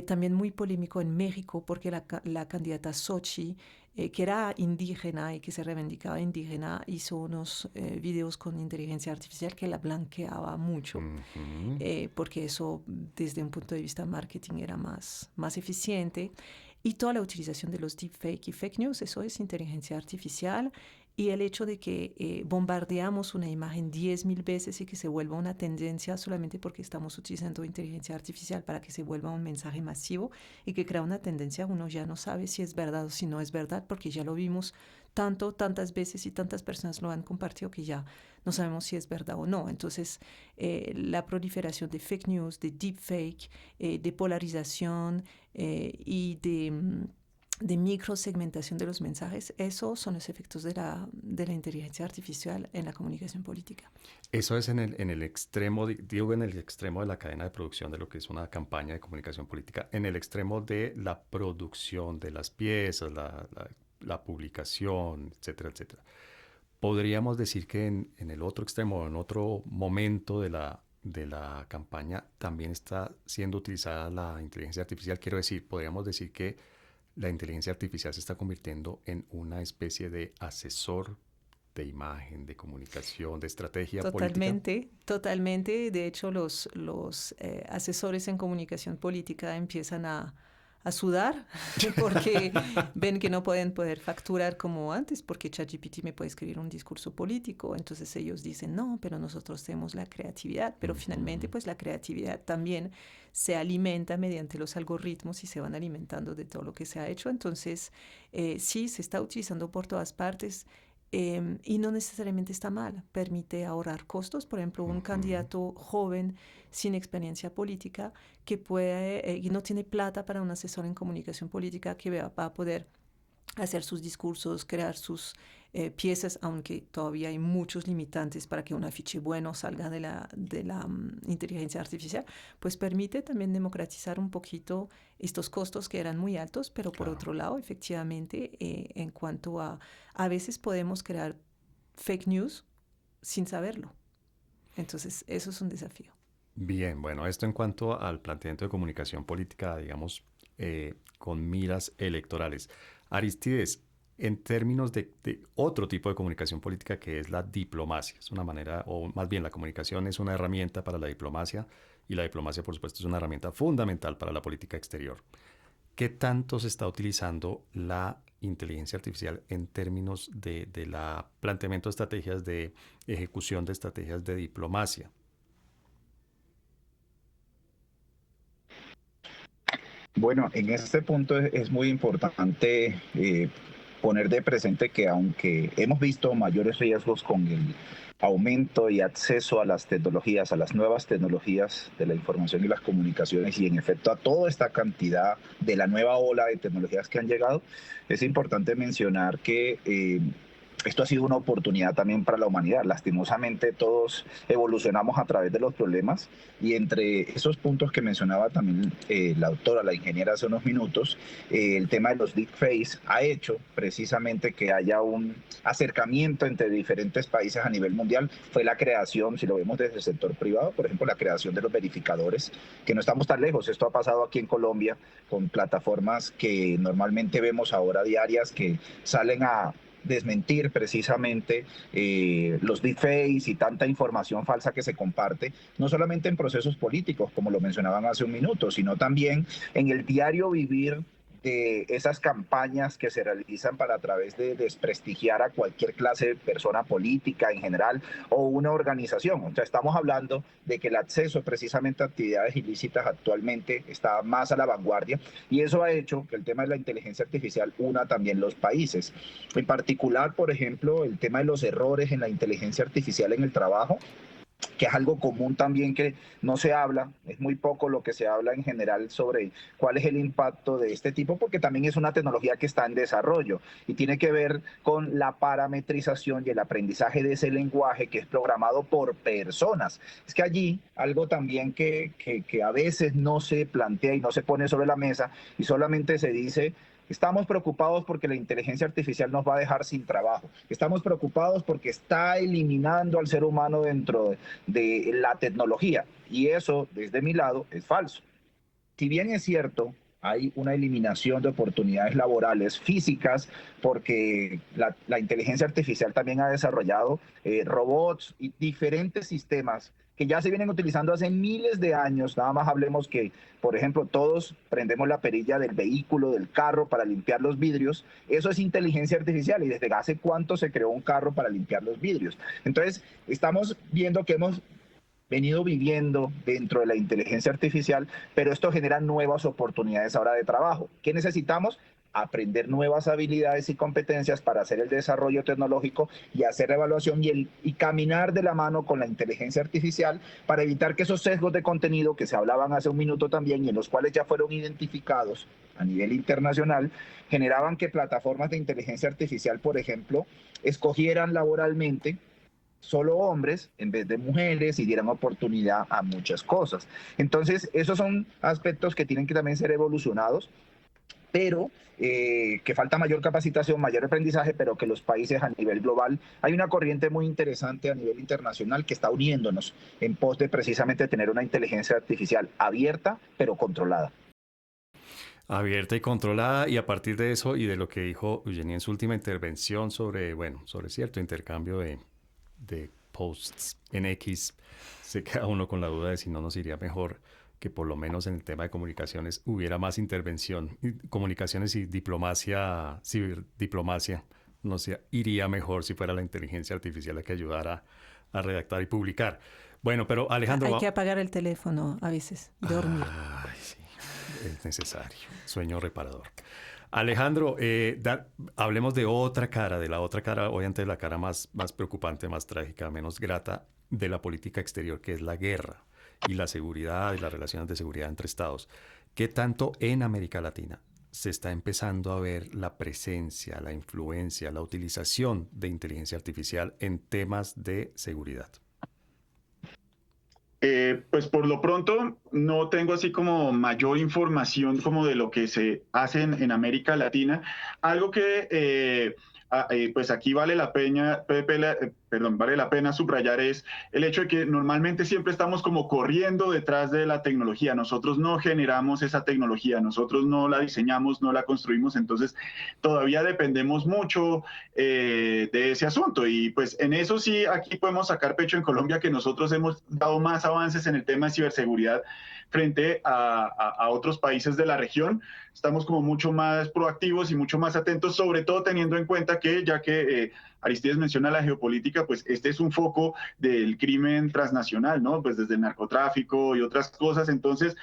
También muy polémico en México porque la candidata Xochitl, que era indígena y que se reivindicaba indígena, hizo unos videos con inteligencia artificial que la blanqueaba mucho, porque eso desde un punto de vista marketing era más eficiente. Y toda la utilización de los deepfake y fake news, eso es inteligencia artificial. Y el hecho de que bombardeamos una imagen 10,000 veces y que se vuelva una tendencia solamente porque estamos utilizando inteligencia artificial para que se vuelva un mensaje masivo y que crea una tendencia, uno ya no sabe si es verdad o si no es verdad, porque ya lo vimos tantas veces y tantas personas lo han compartido que ya no sabemos si es verdad o no. Entonces, la proliferación de fake news, de deepfake, de polarización y de microsegmentación de los mensajes, esos son los efectos de la inteligencia artificial en la comunicación política.
Eso es en el extremo, digo en el extremo de la cadena de producción de lo que es una campaña de comunicación política, en el extremo de la producción de las piezas, la publicación, etcétera, etcétera. Podríamos decir que en el otro extremo, en otro momento de la campaña, también está siendo utilizada la inteligencia artificial. Quiero decir, podríamos decir que la inteligencia artificial se está convirtiendo en una especie de asesor de imagen, de comunicación, de estrategia política.
Totalmente. De hecho, los asesores en comunicación política empiezan a sudar porque ven que no pueden facturar como antes, porque ChatGPT me puede escribir un discurso político. Entonces ellos dicen, no, pero nosotros tenemos la creatividad. Pero finalmente, pues la creatividad también se alimenta mediante los algoritmos y se van alimentando de todo lo que se ha hecho. Entonces, sí, se está utilizando por todas partes. Y no necesariamente está mal, permite ahorrar costos. Por ejemplo, un candidato joven sin experiencia política que puede y no tiene plata para un asesor en comunicación política que va a poder hacer sus discursos, crear sus piezas, aunque todavía hay muchos limitantes para que un afiche bueno salga de la inteligencia artificial, pues permite también democratizar un poquito estos costos que eran muy altos, pero por otro lado, efectivamente, en cuanto a veces podemos crear fake news sin saberlo. Entonces, eso es un desafío.
Bien, bueno, esto en cuanto al planteamiento de comunicación política, digamos, con miras electorales. Aristides, en términos de otro tipo de comunicación política que es la diplomacia, es una manera, o más bien la comunicación es una herramienta para la diplomacia y la diplomacia, por supuesto, es una herramienta fundamental para la política exterior. ¿Qué tanto se está utilizando la inteligencia artificial en términos de la planteamiento de estrategias de ejecución de estrategias de diplomacia?
Bueno, en este punto es muy importante poner de presente que aunque hemos visto mayores riesgos con el aumento y acceso a las tecnologías, a las nuevas tecnologías de la información y las comunicaciones y en efecto a toda esta cantidad de la nueva ola de tecnologías que han llegado, es importante mencionar que esto ha sido una oportunidad también para la humanidad. Lastimosamente todos evolucionamos a través de los problemas y entre esos puntos que mencionaba también la doctora, la ingeniera hace unos minutos, el tema de los deepfakes ha hecho precisamente que haya un acercamiento entre diferentes países a nivel mundial. Fue la creación, si lo vemos desde el sector privado, por ejemplo, la creación de los verificadores, que no estamos tan lejos. Esto ha pasado aquí en Colombia con plataformas que normalmente vemos ahora diarias que salen a desmentir precisamente los deepfakes y tanta información falsa que se comparte, no solamente en procesos políticos, como lo mencionaban hace un minuto, sino también en el diario vivir de esas campañas que se realizan para a través de desprestigiar a cualquier clase de persona política en general o una organización. O sea, estamos hablando de que el acceso precisamente a actividades ilícitas actualmente está más a la vanguardia y eso ha hecho que el tema de la inteligencia artificial una también los países. En particular, por ejemplo, el tema de los errores en la inteligencia artificial en el trabajo, que es algo común también que no se habla, es muy poco lo que se habla en general sobre cuál es el impacto de este tipo, porque también es una tecnología que está en desarrollo y tiene que ver con la parametrización y el aprendizaje de ese lenguaje que es programado por personas. Es que allí algo también que a veces no se plantea y no se pone sobre la mesa y solamente se dice: estamos preocupados porque la inteligencia artificial nos va a dejar sin trabajo. Estamos preocupados porque está eliminando al ser humano dentro de la tecnología. Y eso, desde mi lado, es falso. Si bien es cierto, hay una eliminación de oportunidades laborales físicas porque la inteligencia artificial también ha desarrollado robots y diferentes sistemas que ya se vienen utilizando hace miles de años. Nada más hablemos que, por ejemplo, todos prendemos la perilla del vehículo, del carro para limpiar los vidrios. Eso es inteligencia artificial y desde hace cuánto se creó un carro para limpiar los vidrios. Entonces, estamos viendo que hemos venido viviendo dentro de la inteligencia artificial, pero esto genera nuevas oportunidades ahora de trabajo. ¿Qué necesitamos? aprender nuevas habilidades y competencias para hacer el desarrollo tecnológico y hacer la evaluación y caminar de la mano con la inteligencia artificial para evitar que esos sesgos de contenido que se hablaban hace un minuto también y en los cuales ya fueron identificados a nivel internacional, generaban que plataformas de inteligencia artificial, por ejemplo, escogieran laboralmente solo hombres en vez de mujeres y dieran oportunidad a muchas cosas. Entonces, esos son aspectos que tienen que también ser evolucionados, pero que falta mayor capacitación, mayor aprendizaje, pero que los países a nivel global, hay una corriente muy interesante a nivel internacional que está uniéndonos en pos de precisamente tener una inteligencia artificial abierta, pero controlada.
Abierta y controlada, y a partir de eso y de lo que dijo Eugenia en su última intervención sobre cierto intercambio de posts en X, se queda uno con la duda de si no nos iría mejor que por lo menos en el tema de comunicaciones hubiera más intervención. Comunicaciones y diplomacia, ciberdiplomacia, nos iría mejor si fuera la inteligencia artificial la que ayudara a redactar y publicar. Bueno, pero Alejandro...
Hay que apagar el teléfono a veces, dormir.
Ay, sí, es necesario. Sueño reparador. Alejandro, hablemos de otra cara, obviamente de la cara más preocupante, más trágica, menos grata de la política exterior, que es la guerra y la seguridad y las relaciones de seguridad entre estados. ¿Qué tanto en América Latina se está empezando a ver la presencia, la influencia, la utilización de inteligencia artificial en temas de seguridad?
Pues por lo pronto no tengo así como mayor información como de lo que se hace en América Latina. Algo que pues aquí vale la pena, vale la pena subrayar es el hecho de que normalmente siempre estamos como corriendo detrás de la tecnología. Nosotros no generamos esa tecnología, nosotros no la diseñamos, no la construimos, entonces todavía dependemos mucho de ese asunto. Y pues en eso sí, aquí podemos sacar pecho en Colombia que nosotros hemos dado más avances en el tema de ciberseguridad frente a otros países de la región. Estamos como mucho más proactivos y mucho más atentos, sobre todo teniendo en cuenta que, ya que Aristides menciona la geopolítica, pues este es un foco del crimen transnacional, ¿no? Pues desde el narcotráfico y otras cosas. Entonces,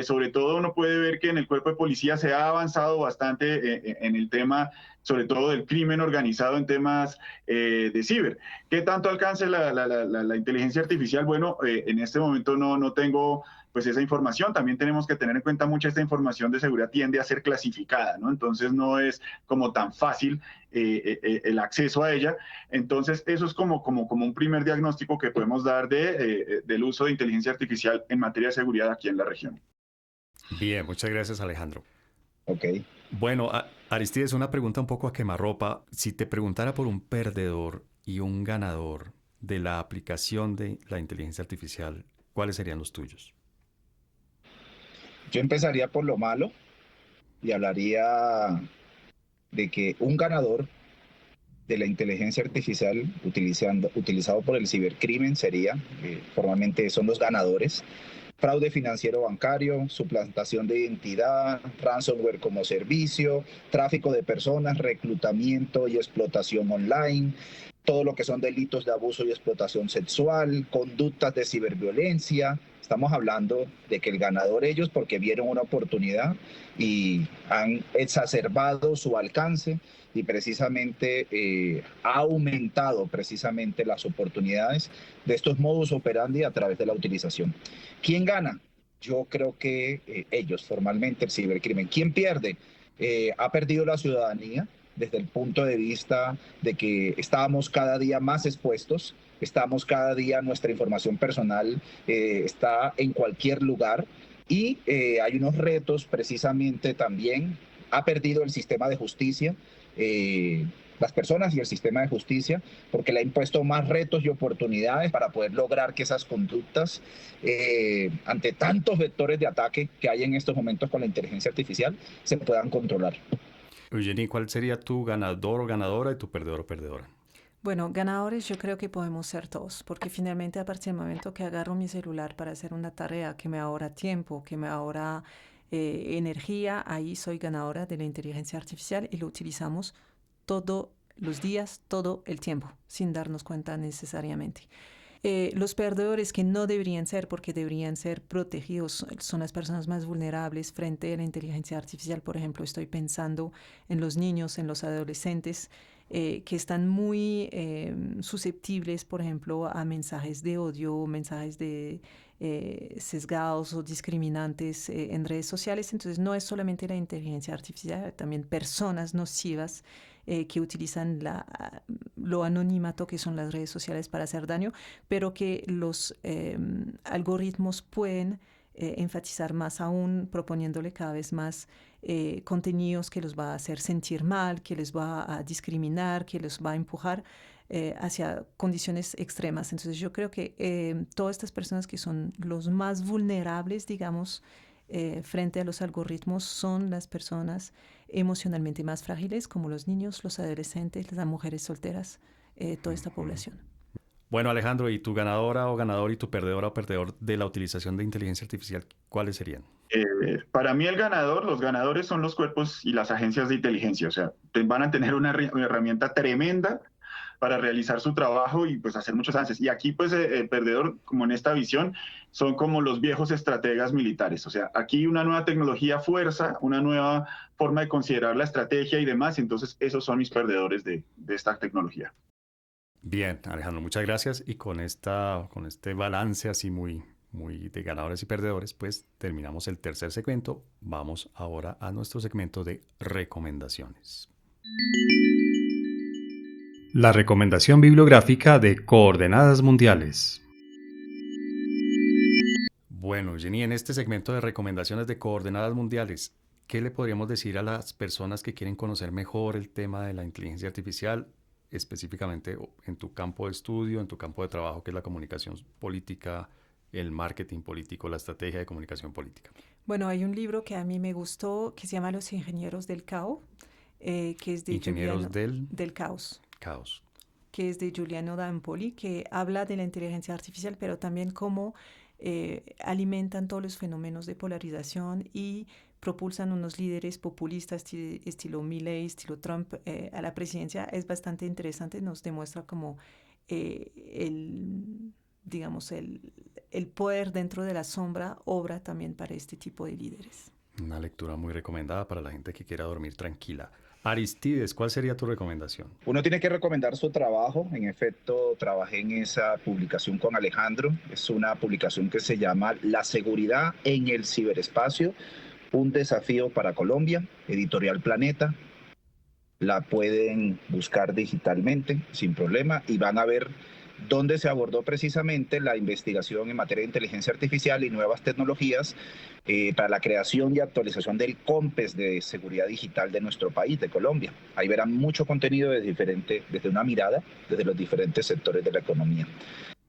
sobre todo uno puede ver que en el cuerpo de policía se ha avanzado bastante en el tema, sobre todo del crimen organizado en temas de ciber. ¿Qué tanto alcance la inteligencia artificial? Bueno, en este momento no tengo pues esa información. También tenemos que tener en cuenta mucha esta información de seguridad tiende a ser clasificada, ¿no? Entonces no es como tan fácil el acceso a ella. Entonces eso es como un primer diagnóstico que podemos dar del uso de inteligencia artificial en materia de seguridad aquí en la región.
Bien, muchas gracias, Alejandro.
Ok.
Bueno, Aristides, una pregunta un poco a quemarropa. Si te preguntara por un perdedor y un ganador de la aplicación de la inteligencia artificial, ¿cuáles serían los tuyos?
Yo empezaría por lo malo y hablaría de que un ganador de la inteligencia artificial utilizado por el cibercrimen sería, formalmente son los ganadores, fraude financiero bancario, suplantación de identidad, ransomware como servicio, tráfico de personas, reclutamiento y explotación online, todo lo que son delitos de abuso y explotación sexual, conductas de ciberviolencia. Estamos hablando de que el ganador ellos porque vieron una oportunidad y han exacerbado su alcance y precisamente ha aumentado precisamente las oportunidades de estos modus operandi a través de la utilización. ¿Quién gana? Yo creo que ellos, formalmente el cibercrimen. ¿Quién pierde? Ha perdido la ciudadanía desde el punto de vista de que estábamos cada día más expuestos, estamos cada día, nuestra información personal está en cualquier lugar y hay unos retos precisamente también. Ha perdido el sistema de justicia, las personas y el sistema de justicia, porque le ha impuesto más retos y oportunidades para poder lograr que esas conductas, ante tantos vectores de ataque que hay en estos momentos con la inteligencia artificial, se puedan controlar.
Eugenia, ¿cuál sería tu ganador o ganadora y tu perdedor o perdedora?
Bueno, ganadores yo creo que podemos ser todos, porque finalmente a partir del momento que agarro mi celular para hacer una tarea que me ahorra tiempo, que me ahorra energía, ahí soy ganadora de la inteligencia artificial y lo utilizamos todos los días, todo el tiempo, sin darnos cuenta necesariamente. Los perdedores que no deberían ser, porque deberían ser protegidos, son las personas más vulnerables frente a la inteligencia artificial. Por ejemplo, estoy pensando en los niños, en los adolescentes, que están muy susceptibles, por ejemplo, a mensajes de odio, mensajes de sesgados o discriminantes en redes sociales. Entonces, no es solamente la inteligencia artificial, también personas nocivas que utilizan lo anonimato que son las redes sociales para hacer daño, pero que los algoritmos pueden enfatizar más aún, proponiéndole cada vez más contenidos que los va a hacer sentir mal, que les va a discriminar, que les va a empujar hacia condiciones extremas. Entonces yo creo que todas estas personas que son los más vulnerables, digamos, frente a los algoritmos, son las personas emocionalmente más frágiles, como los niños, los adolescentes, las mujeres solteras, toda esta población.
Bueno, Alejandro, ¿y tu ganadora o ganador y tu perdedora o perdedor de la utilización de inteligencia artificial, cuáles serían?
Para mí los ganadores son los cuerpos y las agencias de inteligencia. O sea, van a tener una herramienta tremenda para realizar su trabajo y pues hacer muchos avances. Y aquí pues el perdedor, como en esta visión, son como los viejos estrategas militares. O sea, aquí una nueva tecnología fuerza, una nueva forma de considerar la estrategia y demás. Entonces esos son mis perdedores de esta tecnología.
Bien, Alejandro, muchas gracias. Y con este balance así muy de ganadores y perdedores, pues terminamos el tercer segmento. Vamos ahora a nuestro segmento de recomendaciones. La recomendación bibliográfica de Coordenadas Mundiales. Bueno, Jenny, en este segmento de recomendaciones de Coordenadas Mundiales, ¿qué le podríamos decir a las personas que quieren conocer mejor el tema de la inteligencia artificial, específicamente en tu campo de estudio, en tu campo de trabajo, que es la comunicación política, el marketing político, la estrategia de comunicación política?
Bueno, hay un libro que a mí me gustó que se llama Los Ingenieros del Caos, que es de
Ingenieros
del Caos. Que es de Giuliano D'Ampoli, que habla de la inteligencia artificial, pero también cómo alimentan todos los fenómenos de polarización y propulsan unos líderes populistas estilo Milley, estilo Trump a la presidencia. Es bastante interesante, nos demuestra como el poder dentro de la sombra obra también para este tipo de líderes.
Una lectura muy recomendada para la gente que quiera dormir tranquila. Aristides, ¿cuál sería tu recomendación?
Uno tiene que recomendar su trabajo. En efecto, trabajé en esa publicación con Alejandro. Es una publicación que se llama La seguridad en el ciberespacio, un desafío para Colombia, Editorial Planeta. La pueden buscar digitalmente sin problema y van a ver donde se abordó precisamente la investigación en materia de inteligencia artificial y nuevas tecnologías para la creación y actualización del COMPES de seguridad digital de nuestro país, de Colombia. Ahí verán mucho contenido desde una mirada, desde los diferentes sectores de la economía.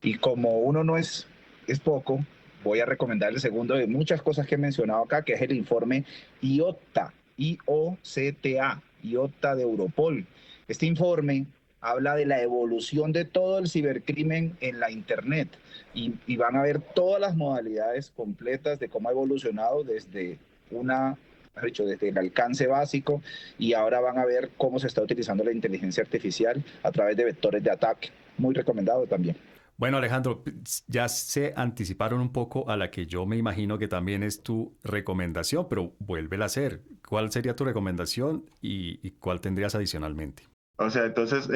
Y como uno no es poco, voy a recomendar el segundo de muchas cosas que he mencionado acá, que es el informe IOCTA, IOCTA de Europol. Este informe habla de la evolución de todo el cibercrimen en la Internet y van a ver todas las modalidades completas de cómo ha evolucionado desde el alcance básico, y ahora van a ver cómo se está utilizando la inteligencia artificial a través de vectores de ataque. Muy recomendado también.
Bueno, Alejandro, ya se anticiparon un poco a la que yo me imagino que también es tu recomendación, pero vuélvela a hacer. ¿Cuál sería tu recomendación y cuál tendrías adicionalmente?
O sea, entonces,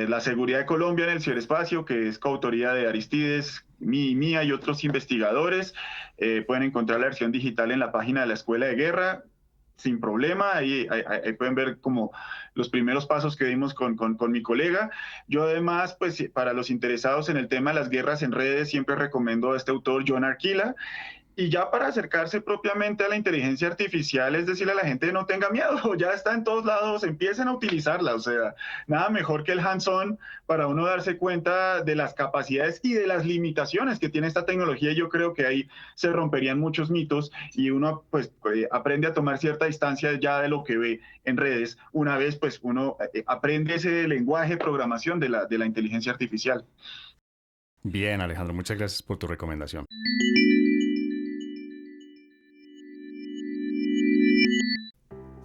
la seguridad de Colombia en el ciberespacio, que es coautoría de Aristides, mía y otros investigadores, pueden encontrar la versión digital en la página de la Escuela de Guerra, sin problema. Ahí pueden ver como los primeros pasos que dimos con mi colega. Yo además, pues para los interesados en el tema de las guerras en redes, siempre recomiendo a este autor, John Arquila. Y ya para acercarse propiamente a la inteligencia artificial, es decirle a la gente no tenga miedo, ya está en todos lados, empiecen a utilizarla. O sea, nada mejor que el hands-on para uno darse cuenta de las capacidades y de las limitaciones que tiene esta tecnología. Y yo creo que ahí se romperían muchos mitos y uno pues aprende a tomar cierta distancia ya de lo que ve en redes. Una vez pues uno aprende ese lenguaje, programación de la inteligencia artificial.
Bien, Alejandro, muchas gracias por tu recomendación.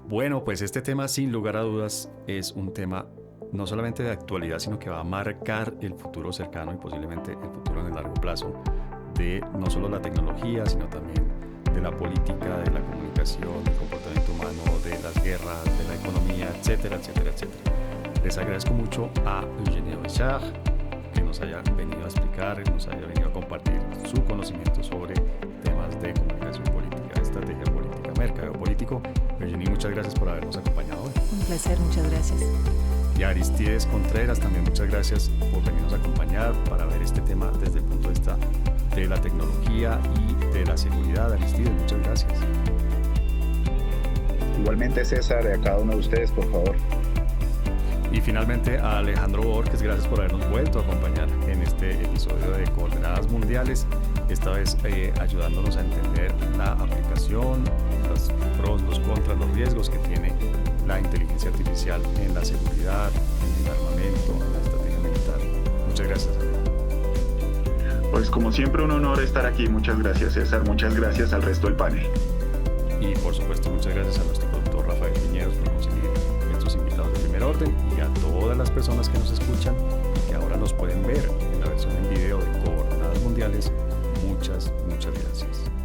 Bueno, pues este tema sin lugar a dudas es un tema no solamente de actualidad, sino que va a marcar el futuro cercano y posiblemente el futuro en el largo plazo de no solo la tecnología, sino también de la política, de la comunicación, del comportamiento humano, de las guerras, de la economía, etcétera, etcétera, etcétera. Les agradezco mucho a Eugenie Richard que nos haya venido a explicar, nos haya venido a compartir su conocimiento sobre temas de comunicación política, estrategia política, mercado político. Eugenie, muchas gracias por habernos acompañado hoy.
Un placer, muchas gracias.
Y a Aristides Contreras, también muchas gracias por venirnos a acompañar para ver este tema desde el punto de vista de la tecnología y de la seguridad. Aristides, muchas gracias.
Igualmente, César, y a cada uno de ustedes, por favor.
Y finalmente a Alejandro Borges, gracias por habernos vuelto a acompañar en este episodio de Coordenadas Mundiales, esta vez ayudándonos a entender la aplicación, los pros, los contras, los riesgos que tiene la inteligencia artificial en la seguridad, en el armamento, en la estrategia militar. Muchas gracias.
Pues como siempre un honor estar aquí. Muchas gracias, César. Muchas gracias al resto del panel.
Y por supuesto muchas gracias a nuestro productor Rafael Piñeros por conseguir estos invitados de primer orden y a todas las personas que nos escuchan y que ahora nos pueden ver en la versión en video de Coordenadas Mundiales. Muchas gracias.